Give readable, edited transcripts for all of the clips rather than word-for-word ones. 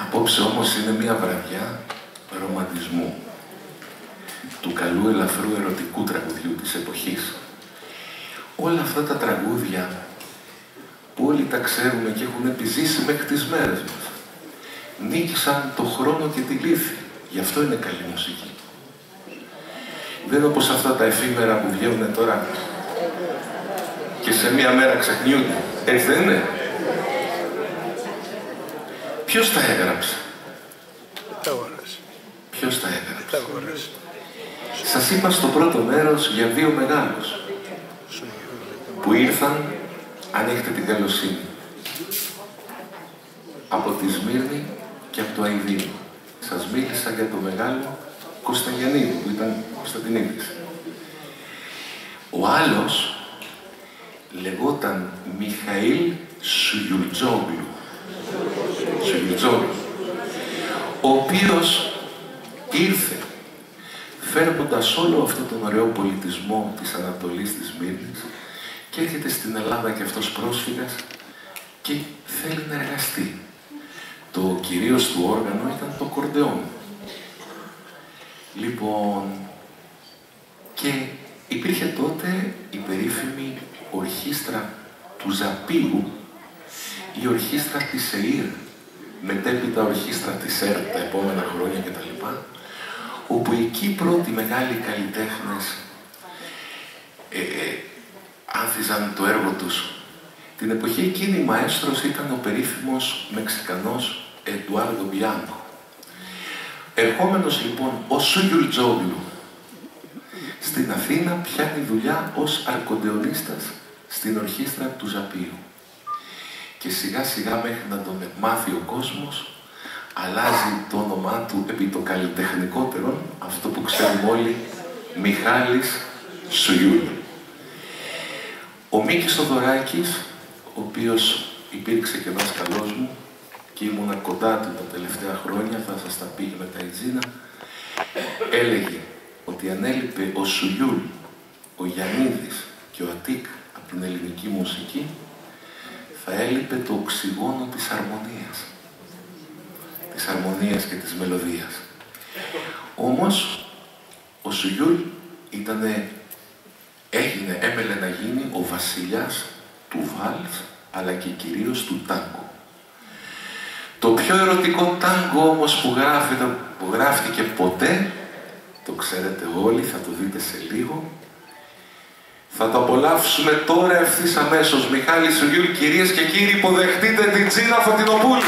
Απόψε όμως είναι μια βραδιά ρομαντισμού, του καλού ελαφρού ερωτικού τραγουδιού της εποχής. Όλα αυτά τα τραγούδια που όλοι τα ξέρουμε και έχουν επιζήσει μέχρι τις μέρες μας, νίκησαν το χρόνο και τη λύθη. Γι' αυτό είναι καλή μουσική. Δεν είναι όπως αυτά τα εφήμερα που βγαίνουν τώρα και σε μία μέρα ξεχνιούνται. Έτσι δεν είναι? Ποιος τα έγραψε? Ποιος τα έγραψε? Σας είπα στο πρώτο μέρος για δύο μεγάλους που ήρθαν, αν έχετε την καλοσύνη, από τη Σμύρνη και από το Αηδείο. Σας μίλησα για το μεγάλο Κωνσταντιανίδη που ήταν Κωνσταντινίδης. Ο άλλος λεγόταν Μιχαήλ Σουγιουρτζόγλου, ο οποίος ήρθε φέρνοντας όλο αυτόν τον ωραίο πολιτισμό της Ανατολής της Σμύρνης και έρχεται στην Ελλάδα και αυτός πρόσφυγας και θέλει να εργαστεί. Το κυρίως του όργανο ήταν το κορντεόν. Λοιπόν, και υπήρχε τότε η περίφημη ορχήστρα του Ζαπίου, η ορχήστρα της ΕΙΡ, μετέπειτα ορχήστρα της ΕΡΤ τα επόμενα χρόνια κτλ. Όπου εκεί οι πρώτοι μεγάλοι καλλιτέχνες άνθιζαν το έργο τους. Την εποχή εκείνη μαέστρος ήταν ο περίφημος Μεξικανός Εντουάρντο Μπιάνκο. Ερχόμενος λοιπόν ο Σουγιουρτζόγλου στην Αθήνα πιάνει δουλειά ως αρκοντεονίστας στην ορχήστρα του Ζαπίου. Και σιγά σιγά μέχρι να τον μάθει ο κόσμος, αλλάζει το όνομά του επί το καλλιτεχνικότερο, αυτό που ξέρουμε όλοι, Μιχάλης Σουγιούλ. Ο Μίκης Θοδωράκης, ο οποίος υπήρξε και δάσκαλός μου και ήμουνα κοντά του τα τελευταία χρόνια, θα σας τα πει με τα Ιτζίνα, έλεγε ότι αν έλειπε ο Σουγιούλ, ο Γιαννίδης και ο Αττίκ από την ελληνική μουσική, θα έλειπε το οξυγόνο της αρμονίας. Της αρμονίας και της μελωδίας. Όμως, ο Σουγιούλ έμελε να γίνει ο βασιλιάς του βάλς, αλλά και κυρίως του τάγκο. Το πιο ερωτικό τάγκο όμως που γράφτηκε ποτέ, το ξέρετε όλοι, θα το δείτε σε λίγο, θα το απολαύσουμε τώρα ευθύς αμέσως. Μιχάλη Σουγιούλ, κυρίες και κύριοι, υποδεχτείτε την Τζίνα Φωτεινοπούλου.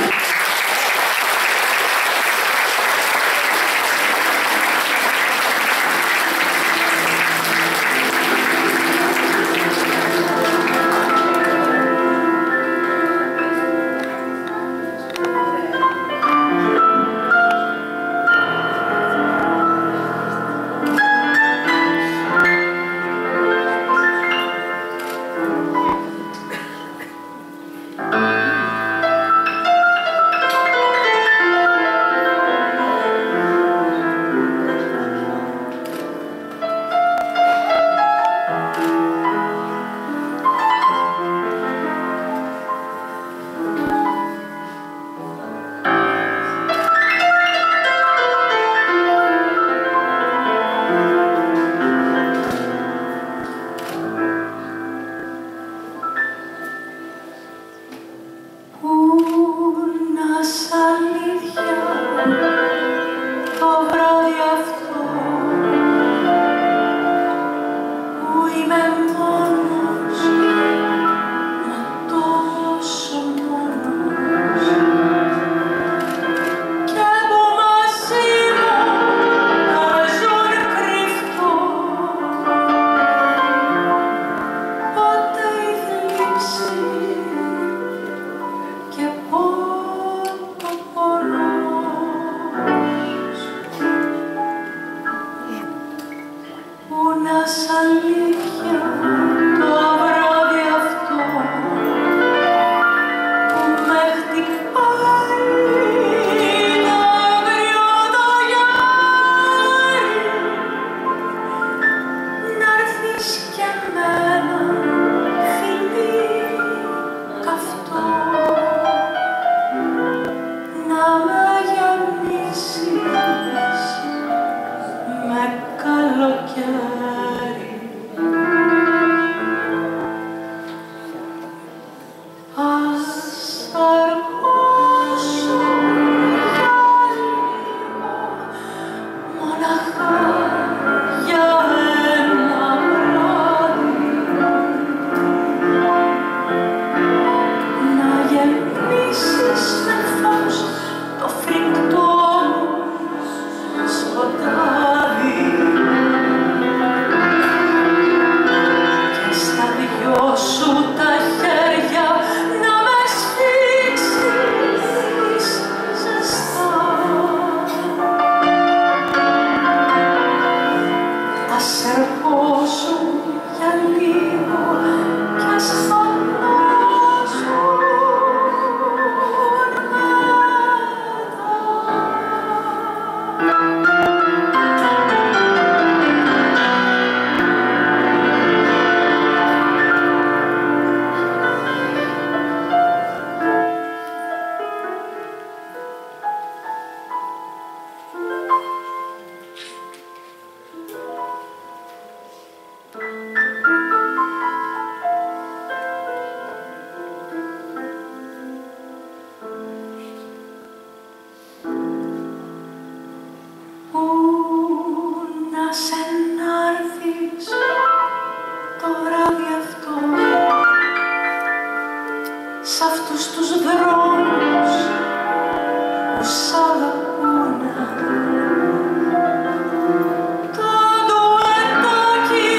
με καλοκαίρι. Ας αργώσω μοναχά για ένα βράδυ, να γεμίσεις με φως το φρικτό σκοτάδι και στα δυο σου τα χέρια να με σφίξεις ζεστά. Ας ερχόσου για λίγο κι ας φωνάζουν μετά. Πού να σε να'ρθεις το βράδυ αυτό, σ' αυτούς τους δρόμους που σ' αγαπούνε, το ντουετάκι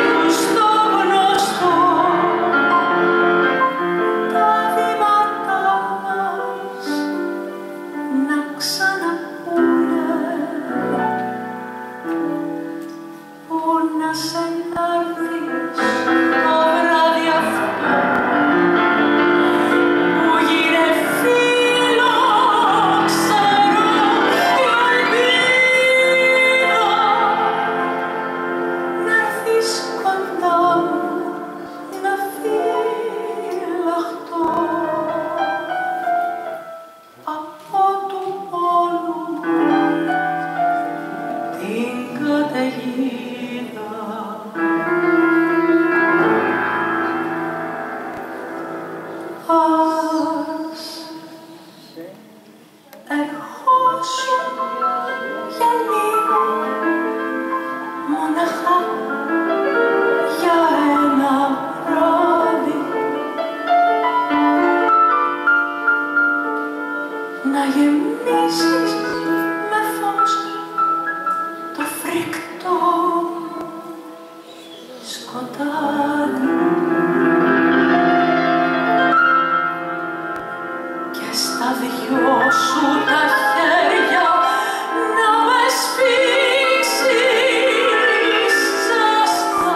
τους το γνωστό, τα βήματα μας να ξαναπούνε. Πού να σε να'ρθεις το βράδυ αυτό, που γίνε φίλο ξερό η ελπίδα, να'ρθεις κοντά μου να φυλαχτώ από του πόνου την καταιγίδα. Ας ερχόσου για λίγο μοναχά για ένα βράδυ, να γεμίσεις με φως το φρικτό σκοτάδι και στα δυο σου τα χέρια να με σφίξεις ζεστά.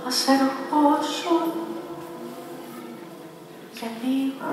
Ας ερχόσου για λίγο